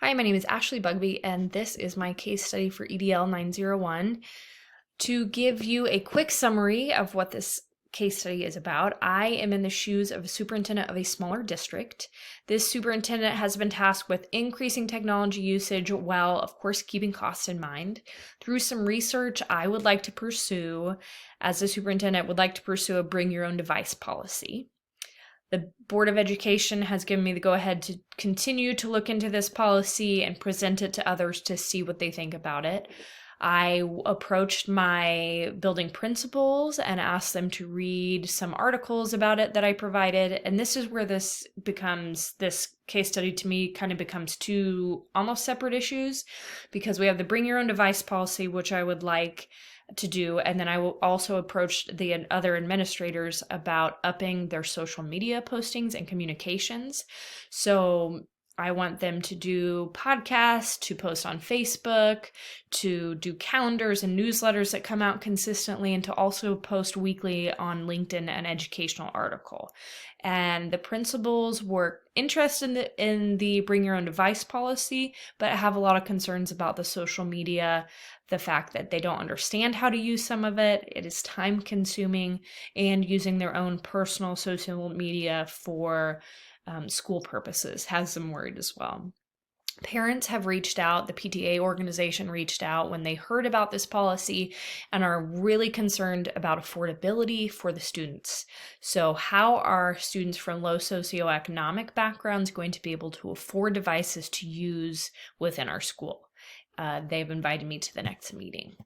Hi, my name is Ashley Bugby, and this is my case study for EDL 901. To give you a quick summary of what this case study is about, I am in the shoes of a superintendent of a smaller district. This superintendent has been tasked with increasing technology usage while, of course, keeping costs in mind. Through some research, I would like to pursue, as a superintendent, would like to pursue a bring your own device policy. The Board of Education has given me the go-ahead to continue to look into this policy and present it to others to see what they think about it. I approached my building principals and asked them to read some articles about it that I provided. And this is where this case study to me kind of becomes two almost separate issues, because we have the bring your own device policy, which I would like to do. And then I will also approach the other administrators about upping their social media postings and communications. So I want them to do podcasts, to post on Facebook, to do calendars and newsletters that come out consistently, and to also post weekly on LinkedIn an educational article. And the principals were interested in the bring your own device policy, but have a lot of concerns about the social media, the fact that they don't understand how to use some of it. It is time consuming, and using their own personal social media for school purposes has them worried as well. Parents have reached out, the PTA organization reached out when they heard about this policy and are really concerned about affordability for the students. So how are students from low socioeconomic backgrounds going to be able to afford devices to use within our school? They've invited me to the next meeting.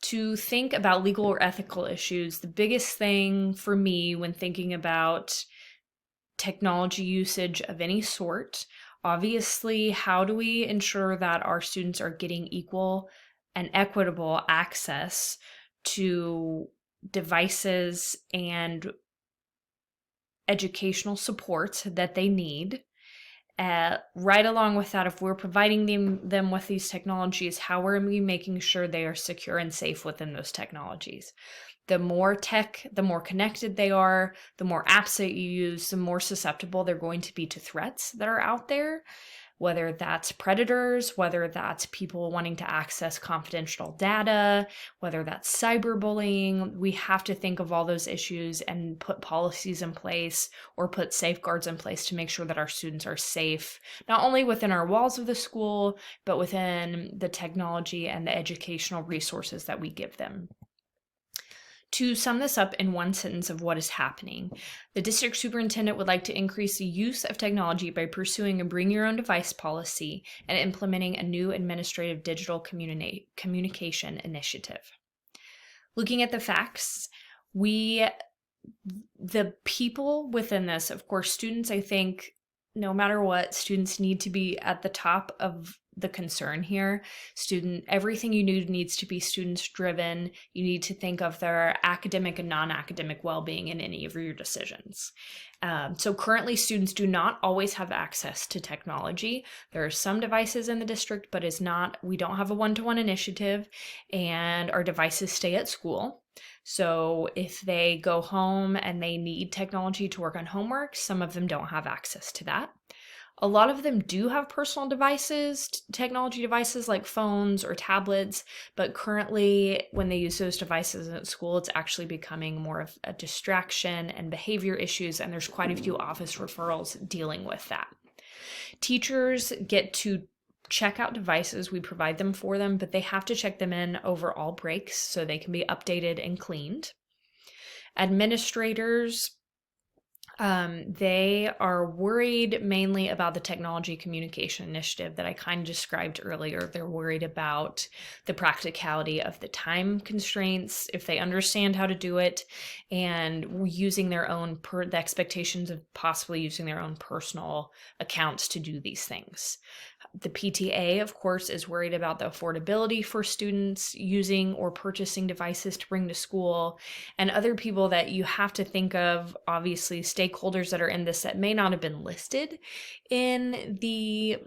To think about legal or ethical issues, the biggest thing for me when thinking about technology usage of any sort, obviously, how do we ensure that our students are getting equal and equitable access to devices and educational support that they need? Right along with that, if we're providing them with these technologies, how are we making sure they are secure and safe within those technologies? The more tech, the more connected they are, the more apps that you use, the more susceptible they're going to be to threats that are out there, whether that's predators, whether that's people wanting to access confidential data, whether that's cyberbullying. We have to think of all those issues and put policies in place or put safeguards in place to make sure that our students are safe, not only within our walls of the school, but within the technology and the educational resources that we give them. To sum this up in one sentence of what is happening, the district superintendent would like to increase the use of technology by pursuing a bring your own device policy and implementing a new administrative digital communication initiative. Looking at the facts, the people within this, of course, students, I think no matter what, students need to be at the top of the concern here. Everything you do needs to be students driven. You need to think of their academic and non-academic well-being in any of your decisions. So currently students do not always have access to technology. There are some devices in the district, but we don't have a one-to-one initiative, and our devices stay at school. So if they go home and they need technology to work on homework, some of them don't have access to that. A lot of them do have personal devices, technology devices like phones or tablets, but currently when they use those devices at school, it's actually becoming more of a distraction and behavior issues, and there's quite a few office referrals dealing with that. Teachers get to check out devices, we provide them for them, but they have to check them in over all breaks so they can be updated and cleaned. Administrators, they are worried mainly about the technology communication initiative that I kind of described earlier. They're worried about the practicality of the time constraints, if they understand how to do it, and using the expectations of possibly using their own personal accounts to do these things. The PTA, of course, is worried about the affordability for students using or purchasing devices to bring to school, and other people that you have to think of, obviously stakeholders that are in this that may not have been listed in the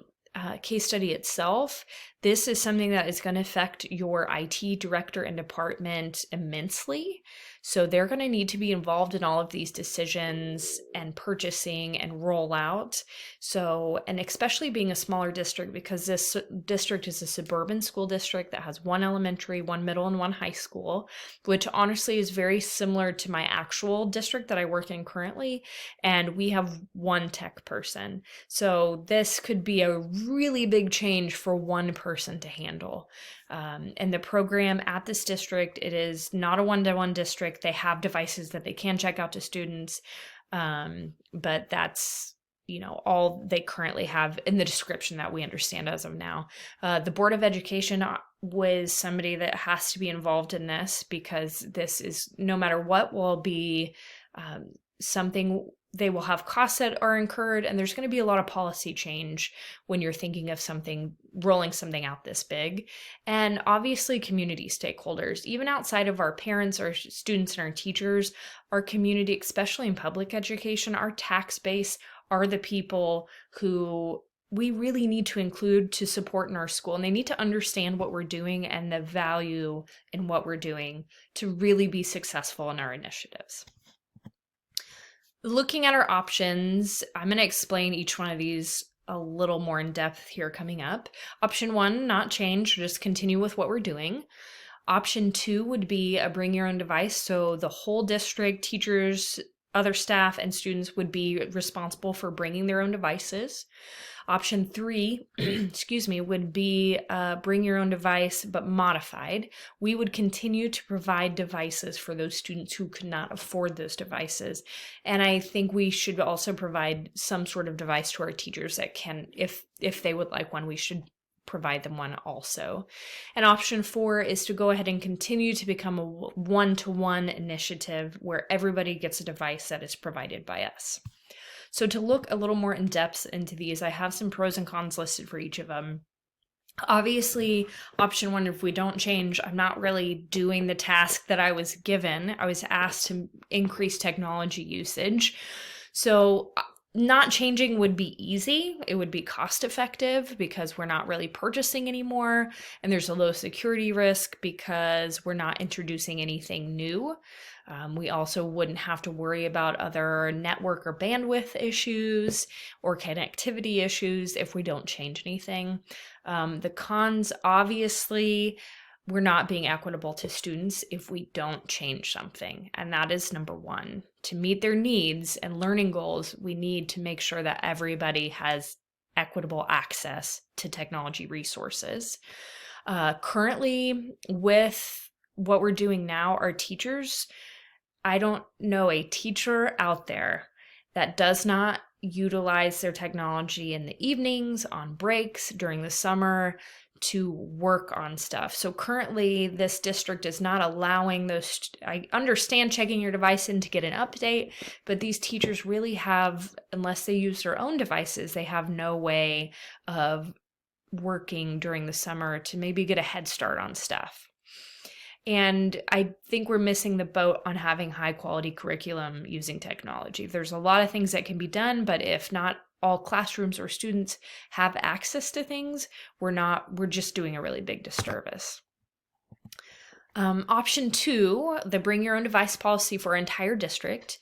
case study itself. This is something that is going to affect your IT director and department immensely. So they're going to need to be involved in all of these decisions and purchasing and rollout. So, and especially being a smaller district, because this district is a suburban school district that has one elementary, one middle, and one high school, which honestly is very similar to my actual district that I work in currently. And we have one tech person. So this could be a really big change for one person to handle. And the program at this district, it is not a one-to-one district. They have devices that they can check out to students, but that's all they currently have in the description that we understand as of now. The Board of Education was somebody that has to be involved in this, because this is, no matter what, will be something. They will have costs that are incurred, and there's going to be a lot of policy change when you're thinking of rolling something out this big. And obviously community stakeholders, even outside of our parents, our students, and our teachers, our community, especially in public education, our tax base, are the people who we really need to include to support in our school. And they need to understand what we're doing and the value in what we're doing to really be successful in our initiatives. Looking at our options, I'm going to explain each one of these a little more in depth here coming up. Option 1, not change, just continue with what we're doing. Option 2 would be a bring your own device. So the whole district, teachers, other staff, and students would be responsible for bringing their own devices. Option 3, would be bring your own device, but modified. We would continue to provide devices for those students who could not afford those devices. And I think we should also provide some sort of device to our teachers that can, if they would like one, we should provide them one also. And option 4 is to go ahead and continue to become a one-to-one initiative where everybody gets a device that is provided by us. So to look a little more in depth into these, I have some pros and cons listed for each of them. Obviously, option 1, if we don't change, I'm not really doing the task that I was given. I was asked to increase technology usage. So not changing would be easy. It would be cost effective because we're not really purchasing anymore. And there's a low security risk because we're not introducing anything new. We also wouldn't have to worry about other network or bandwidth issues or connectivity issues if we don't change anything. The cons, obviously, we're not being equitable to students if we don't change something. And that is number 1. To meet their needs and learning goals, we need to make sure that everybody has equitable access to technology resources. Currently, with what we're doing now, our teachers, I don't know a teacher out there that does not utilize their technology in the evenings, on breaks, during the summer, to work on stuff. So currently this district is not allowing those. I understand checking your device in to get an update, but these teachers really have, unless they use their own devices, they have no way of working during the summer to maybe get a head start on stuff. And I think we're missing the boat on having high quality curriculum using technology. There's a lot of things that can be done, but if not all classrooms or students have access to things, we're just doing a really big disservice. Option 2, the bring your own device policy for our entire district.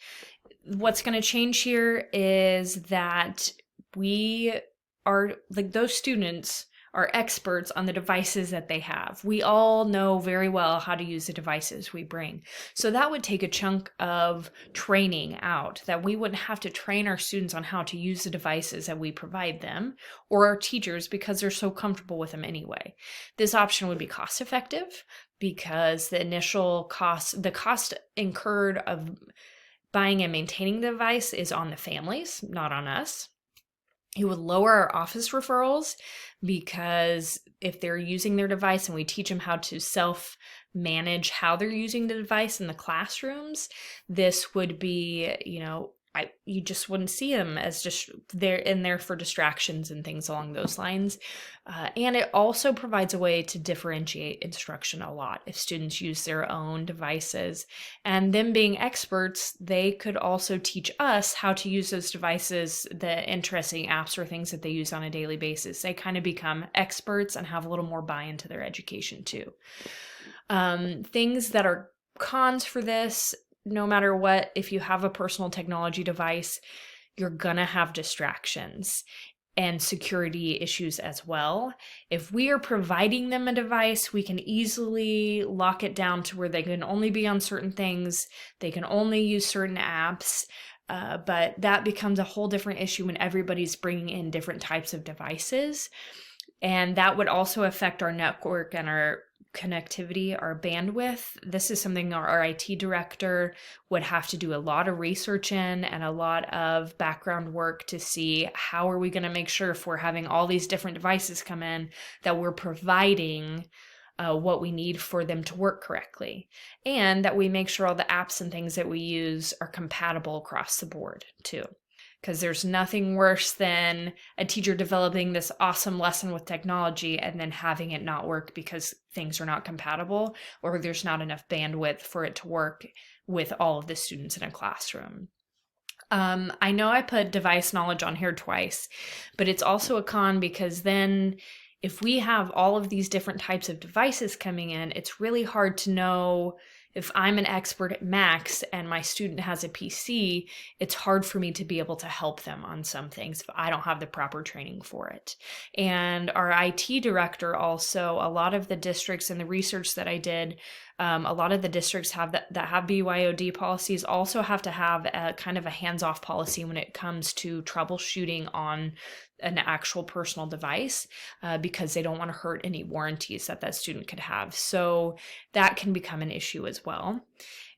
What's going to change here is that we are, like, those students are experts on the devices that they have. We all know very well how to use the devices we bring. So that would take a chunk of training out, that we wouldn't have to train our students on how to use the devices that we provide them, or our teachers, because they're so comfortable with them anyway. This option would be cost effective because the initial cost, the cost incurred of buying and maintaining the device is on the families, not on us. It would lower our office referrals because if they're using their device and we teach them how to self-manage how they're using the device in the classrooms, this would be, you just wouldn't see them as just they're in there for distractions and things along those lines. And it also provides a way to differentiate instruction a lot. If students use their own devices and them being experts, they could also teach us how to use those devices, the interesting apps or things that they use on a daily basis. They kind of become experts and have a little more buy-in to their education too. Things that are cons for this, no matter what, if you have a personal technology device, you're gonna have distractions and security issues as well. If we are providing them a device, we can easily lock it down to where they can only be on certain things, they can only use certain apps, but that becomes a whole different issue when everybody's bringing in different types of devices. And that would also affect our network and our connectivity, our bandwidth. This is something our IT director would have to do a lot of research in and a lot of background work to see how are we going to make sure, if we're having all these different devices come in, that we're providing what we need for them to work correctly, and that we make sure all the apps and things that we use are compatible across the board too. Because there's nothing worse than a teacher developing this awesome lesson with technology and then having it not work because things are not compatible, or there's not enough bandwidth for it to work with all of the students in a classroom. I know I put device knowledge on here twice, but it's also a con, because then if we have all of these different types of devices coming in, it's really hard to know. If I'm an expert at Macs and my student has a PC, it's hard for me to be able to help them on some things if I don't have the proper training for it. And our IT director also, a lot of the districts and the research that I did, a lot of the districts that have BYOD policies also have to have a kind of a hands-off policy when it comes to troubleshooting on an actual personal device, because they don't want to hurt any warranties that student could have. So that can become an issue as well.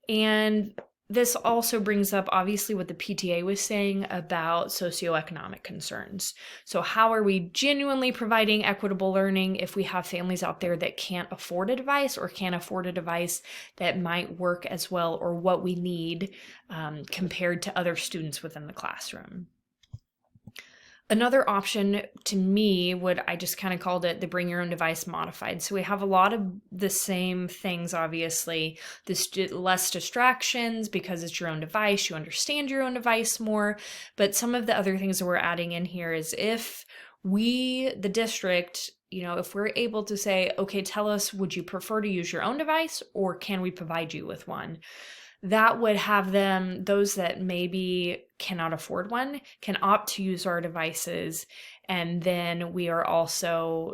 And this also brings up, obviously, what the PTA was saying about socioeconomic concerns. So how are we genuinely providing equitable learning if we have families out there that can't afford a device, or can't afford a device that might work as well, or what we need compared to other students within the classroom? Another option to me I just kind of called it the bring your own device modified. So we have a lot of the same things, obviously. Less distractions because it's your own device, you understand your own device more. But some of the other things that we're adding in here is, if we, the district, if we're able to say, okay, tell us, would you prefer to use your own device, or can we provide you with one? That would have those that maybe cannot afford one, can opt to use our devices. And then we are also,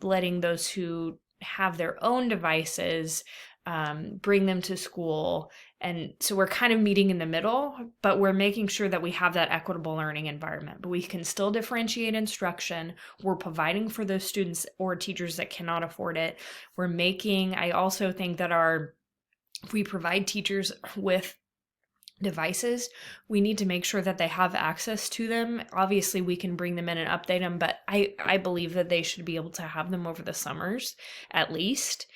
letting those who have their own devices bring them to school. And so we're kind of meeting in the middle, but we're making sure that we have that equitable learning environment. But we can still differentiate instruction. We're providing for those students or teachers that cannot afford it. I also think that if we provide teachers with devices, we need to make sure that they have access to them. Obviously, we can bring them in and update them, but I believe that they should be able to have them over the summers, at least.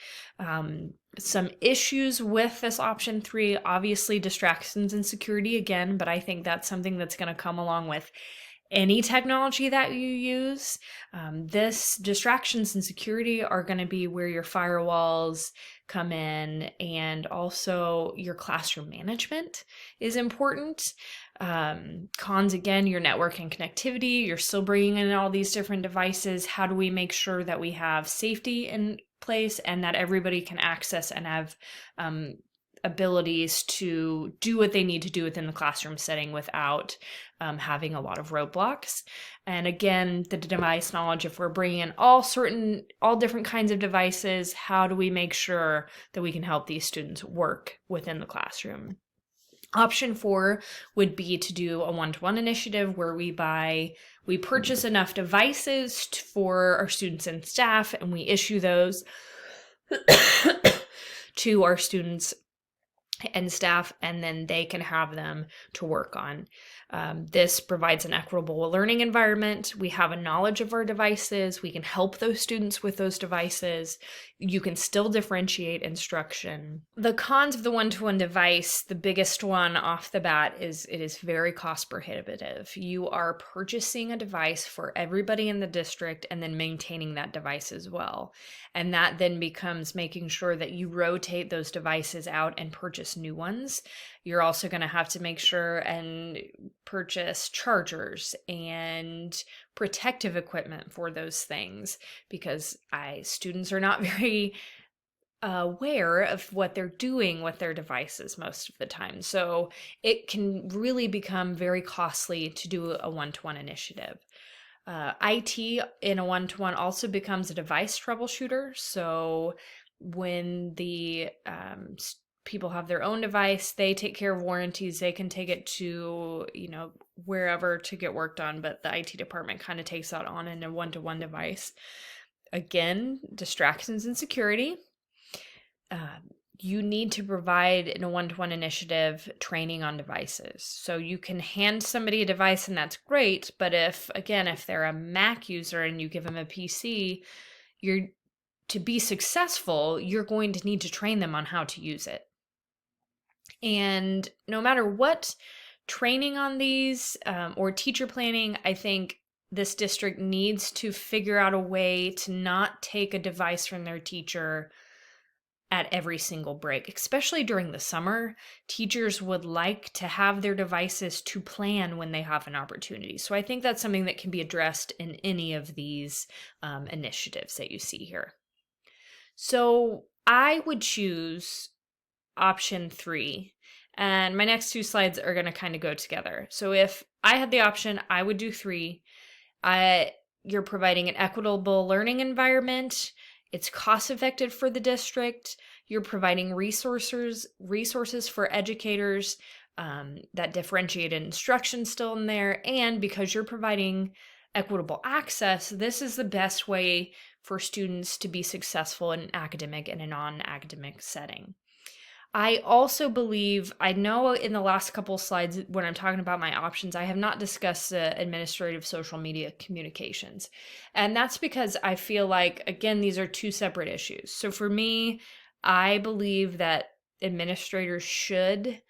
Some issues with this option 3, obviously distractions and security again, but I think that's something that's going to come along with any technology that you use. This distractions and security are going to be where your firewalls come in, and also your classroom management is important. Cons, again, your network and connectivity. You're still bringing in all these different devices. How do we make sure that we have safety in place and that everybody can access and have abilities to do what they need to do within the classroom setting without having a lot of roadblocks? And again, the device knowledge, if we're bringing in all different kinds of devices, how do we make sure that we can help these students work within the classroom? Option 4 would be to do a one-to-one initiative where we purchase enough devices for our students and staff, and we issue those to our students and staff, and then they can have them to work on. This provides an equitable learning environment. We have a knowledge of our devices. We can help those students with those devices. You can still differentiate instruction. The cons of the one-to-one device, the biggest one off the bat is it is very cost prohibitive. You are purchasing a device for everybody in the district and then maintaining that device as well. And that then becomes making sure that you rotate those devices out and purchase new ones. You're also going to have to make sure and purchase chargers and protective equipment for those things, because students are not very aware of what they're doing with their devices most of the time. So it can really become very costly to do a one-to-one initiative. IT in a one-to-one also becomes a device troubleshooter. So when the people have their own device, they take care of warranties. They can take it to, wherever to get worked on, but the IT department kind of takes that on in a one-to-one device. Again, distractions and security. You need to provide in a one-to-one initiative training on devices. So you can hand somebody a device and that's great, but if they're a Mac user and you give them a PC, to be successful, you're going to need to train them on how to use it. And no matter what training on these or teacher planning, I think this district needs to figure out a way to not take a device from their teacher at every single break, especially during the summer. Teachers would like to have their devices to plan when they have an opportunity. So I think that's something that can be addressed in any of these initiatives that you see here. So I would choose option 3. And my next 2 slides are going to kind of go together. So if I had the option, I would do 3. You're providing an equitable learning environment. It's cost effective for the district. You're providing resources for educators, that differentiated instruction still in there. And because you're providing equitable access, this is the best way for students to be successful in an academic and a non-academic setting. I also believe, I know in the last couple of slides when I'm talking about my options, I have not discussed the administrative social media communications. And that's because I feel like, again, these are 2 separate issues. So for me, I believe that administrators should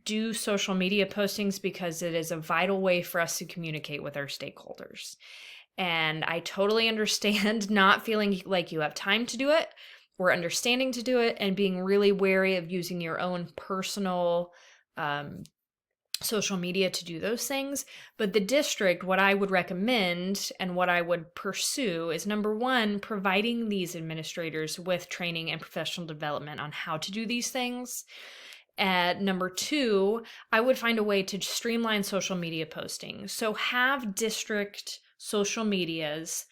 do social media postings because it is a vital way for us to communicate with our stakeholders. And I totally understand not feeling like you have time to do it, or understanding to do it, and being really wary of using your own personal social media to do those things. But the district, what I would recommend and what I would pursue is, number 1, providing these administrators with training and professional development on how to do these things. Number 2, I would find a way to streamline social media posting. So have district social medias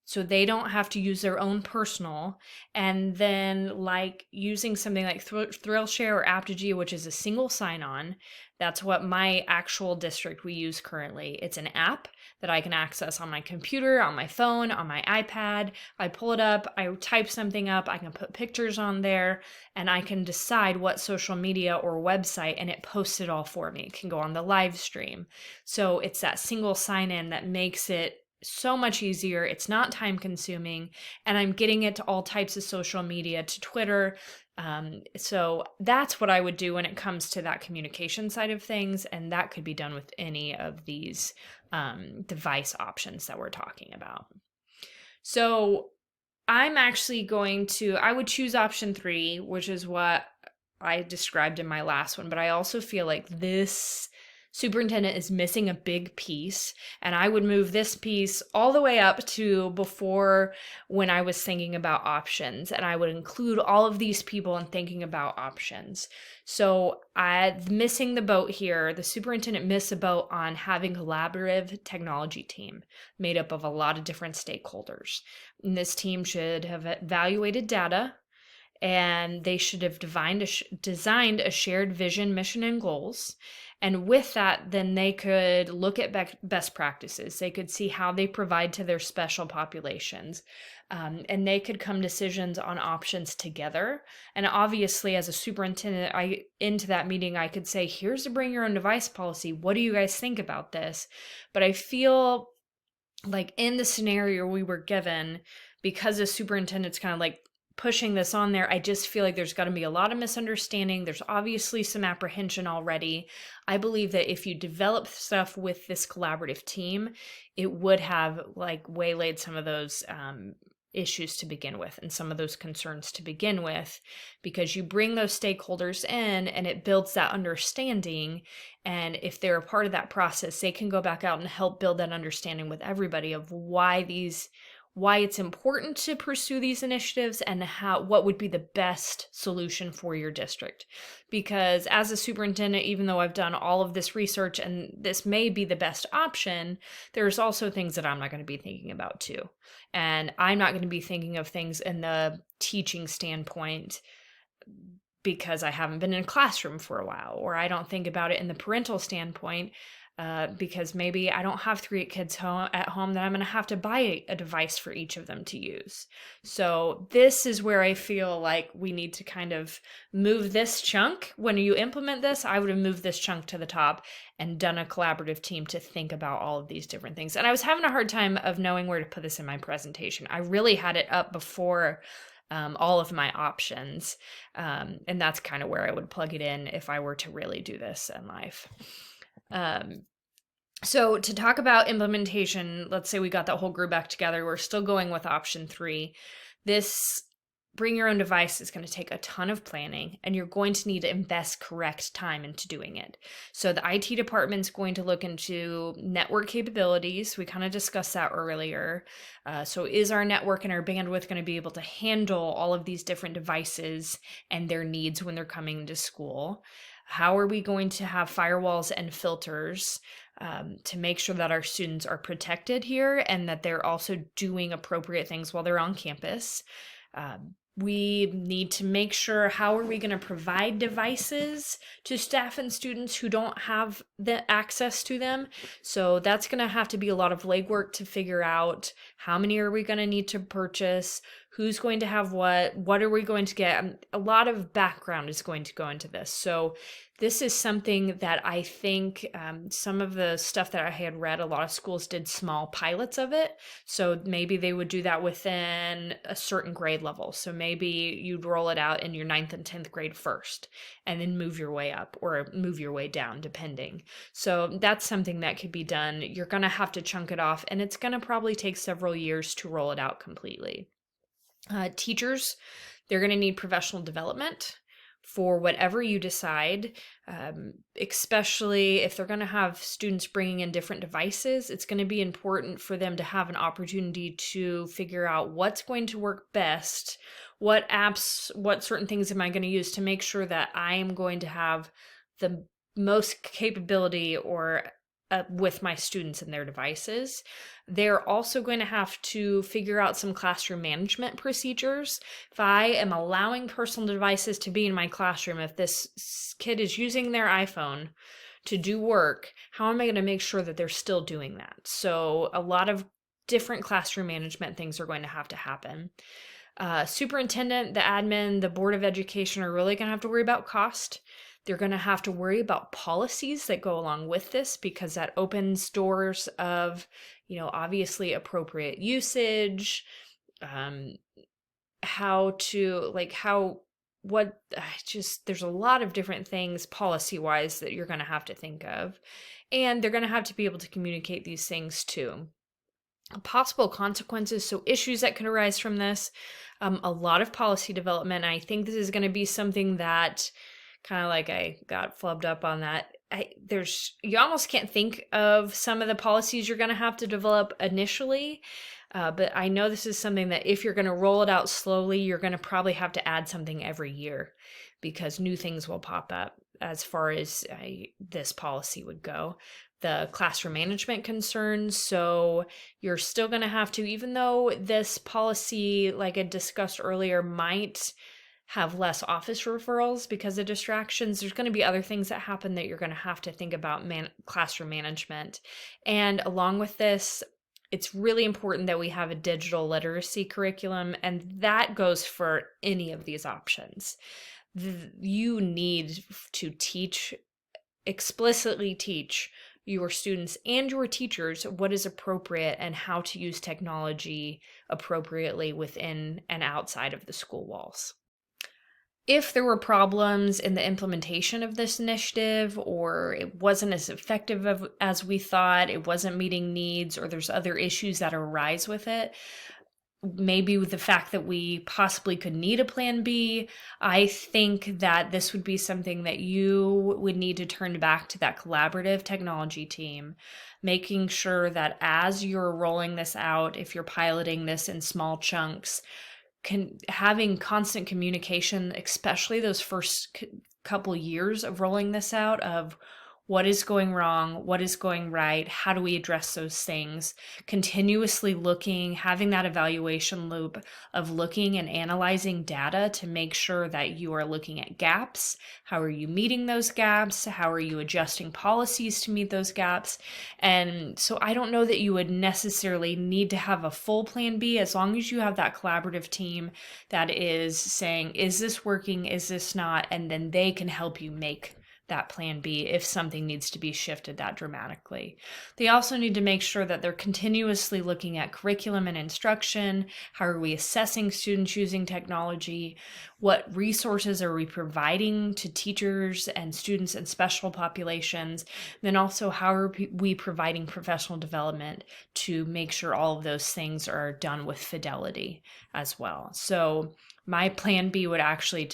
so they don't have to use their own personal, and then like using something like Thrillshare or Aptigee, which is a single sign-on. That's what my actual district we use currently. It's an app that I can access on my computer, on my phone, on my iPad. I pull it up, I type something up, I can put pictures on there, and I can decide what social media or website, and it posts it all for me. It can go on the live stream. So it's that single sign-in that makes it so much easier. It's not time consuming, and I'm getting it to all types of social media, to Twitter. So that's what I would do when it comes to that communication side of things. And that could be done with any of these device options that we're talking about. So I'm actually I would choose option 3, which is what I described in my last one. But I also feel like this superintendent is missing a big piece, and I would move this piece all the way up to before, when I was thinking about options, and I would include all of these people in thinking about options. So I'm missing the boat here. The superintendent missed a boat on having a collaborative technology team made up of a lot of different stakeholders. And this team should have evaluated data, and they should have designed a shared vision, mission, and goals. And with that, then they could look at best practices. They could see how they provide to their special populations. And they could come decisions on options together. And obviously, as a superintendent, into that meeting, I could say, here's a bring your own device policy. What do you guys think about this? But I feel like in the scenario we were given, because the superintendent's kind of like pushing this on there, I just feel like there's got to be a lot of misunderstanding. There's obviously some apprehension already. I believe that if you develop stuff with this collaborative team, it would have like waylaid some of those issues to begin with, and some of those concerns to begin with, because you bring those stakeholders in and it builds that understanding. And if they're a part of that process, they can go back out and help build that understanding with everybody of why why it's important to pursue these initiatives, and what would be the best solution for your district. Because as a superintendent, even though I've done all of this research and this may be the best option, there's also things that I'm not going to be thinking about too. And I'm not going to be thinking of things in the teaching standpoint because I haven't been in a classroom for a while, or I don't think about it in the parental standpoint because maybe I don't have 3 kids at home that I'm going to have to buy a device for each of them to use. So this is where I feel like we need to kind of move this chunk. When you implement this, I would have moved this chunk to the top and done a collaborative team to think about all of these different things. And I was having a hard time of knowing where to put this in my presentation. I really had it up before all of my options. And that's kind of where I would plug it in if I were to really do this in life. So to talk about implementation, let's say we got that whole group back together. We're still going with option 3. This bring your own device is going to take a ton of planning, and you're going to need to invest correct time into doing it. So the IT department's going to look into network capabilities. We kind of discussed that earlier. So is our network and our bandwidth going to be able to handle all of these different devices and their needs when they're coming to school? How are we going to have firewalls and filters to make sure that our students are protected here and that they're also doing appropriate things while they're on campus? We need to make sure, how are we going to provide devices to staff and students who don't have the access to them? So that's going to have to be a lot of legwork to figure out how many are we going to need to purchase, who's going to have what are we going to get? A lot of background is going to go into this. So this is something that I think some of the stuff that I had read, a lot of schools did small pilots of it. So maybe they would do that within a certain grade level. So maybe you'd roll it out in your 9th and 10th grade first, and then move your way up or move your way down, depending. So that's something that could be done. You're going to have to chunk it off, and it's going to probably take several years to roll it out completely. Teachers, they're going to need professional development for whatever you decide, especially if they're going to have students bringing in different devices. It's going to be important for them to have an opportunity to figure out what's going to work best, what apps, what certain things am I going to use to make sure that I am going to have the most capability or with my students and their devices. They're also going to have to figure out some classroom management procedures. If I am allowing personal devices to be in my classroom, if this kid is using their iPhone to do work, how am I going to make sure that they're still doing that? So a lot of different classroom management things are going to happen. Superintendent, the admin, the Board of Education are really going to have to worry about cost. They're going to have to worry about policies that go along with this, because that opens doors of, obviously appropriate usage, there's a lot of different things policy-wise that you're going to have to think of. And they're going to have to be able to communicate these things too. Possible consequences, so issues that can arise from this, a lot of policy development. I think this is going to be something that kind of like I got flubbed up on that. You almost can't think of some of the policies you're going to have to develop initially, but I know this is something that if you're going to roll it out slowly, you're going to probably have to add something every year because new things will pop up as far as this policy would go. The classroom management concerns, so you're still going to have to, even though this policy, like I discussed earlier, might have less office referrals because of distractions, there's going to be other things that happen that you're going to have to think about classroom management. And along with this, it's really important that we have a digital literacy curriculum, and that goes for any of these options. You need to explicitly teach your students and your teachers what is appropriate and how to use technology appropriately within and outside of the school walls. If there were problems in the implementation of this initiative, or it wasn't as effective as we thought, it wasn't meeting needs, or there's other issues that arise with it, maybe with the fact that we possibly could need a plan B, I think that this would be something that you would need to turn back to that collaborative technology team, making sure that as you're rolling this out, if you're piloting this in small chunks, having constant communication, especially those first couple years of rolling this out, of what is going wrong, what is going right, how do we address those things, continuously looking, having that evaluation loop of looking and analyzing data to make sure that you are looking at gaps. How are you meeting those gaps? How are you adjusting policies to meet those gaps? And so I don't know that you would necessarily need to have a full plan B, as long as you have that collaborative team that is saying, is this working? Is this not? And then they can help you make that plan B if something needs to be shifted that dramatically. They also need to make sure that they're continuously looking at curriculum and instruction. How are we assessing students using technology? What resources are we providing to teachers and students in special populations? Then also, how are we providing professional development to make sure all of those things are done with fidelity as well? So my plan B would actually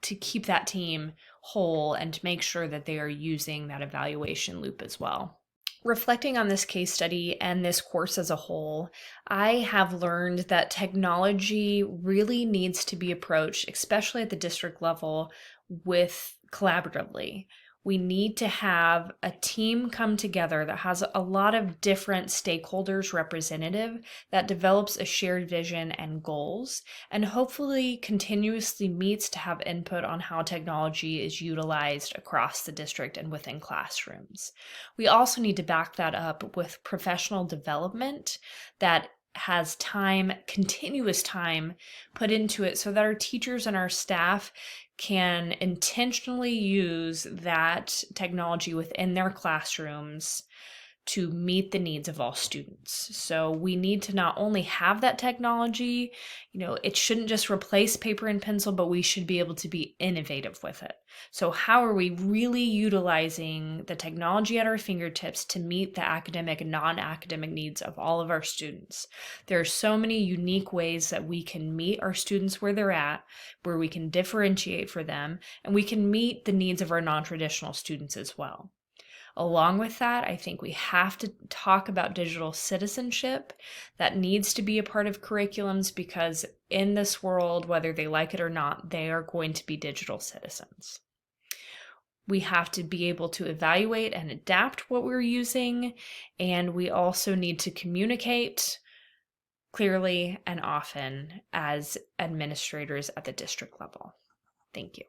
to keep that team whole and to make sure that they are using that evaluation loop as well. Reflecting on this case study and this course as a whole, I have learned that technology really needs to be approached, especially at the district level, with collaboratively. We need to have a team come together that has a lot of different stakeholders representative, that develops a shared vision and goals, and hopefully continuously meets to have input on how technology is utilized across the district and within classrooms. We also need to back that up with professional development that has time, continuous time put into it, so that our teachers and our staff can intentionally use that technology within their classrooms to meet the needs of all students. So we need to not only have that technology, it shouldn't just replace paper and pencil, but we should be able to be innovative with it. So how are we really utilizing the technology at our fingertips to meet the academic and non-academic needs of all of our students? There are so many unique ways that we can meet our students where they're at, where we can differentiate for them, and we can meet the needs of our non-traditional students as well. Along with that, I think we have to talk about digital citizenship. That needs to be a part of curriculums, because in this world, whether they like it or not, they are going to be digital citizens. We have to be able to evaluate and adapt what we're using, and we also need to communicate clearly and often as administrators at the district level. Thank you.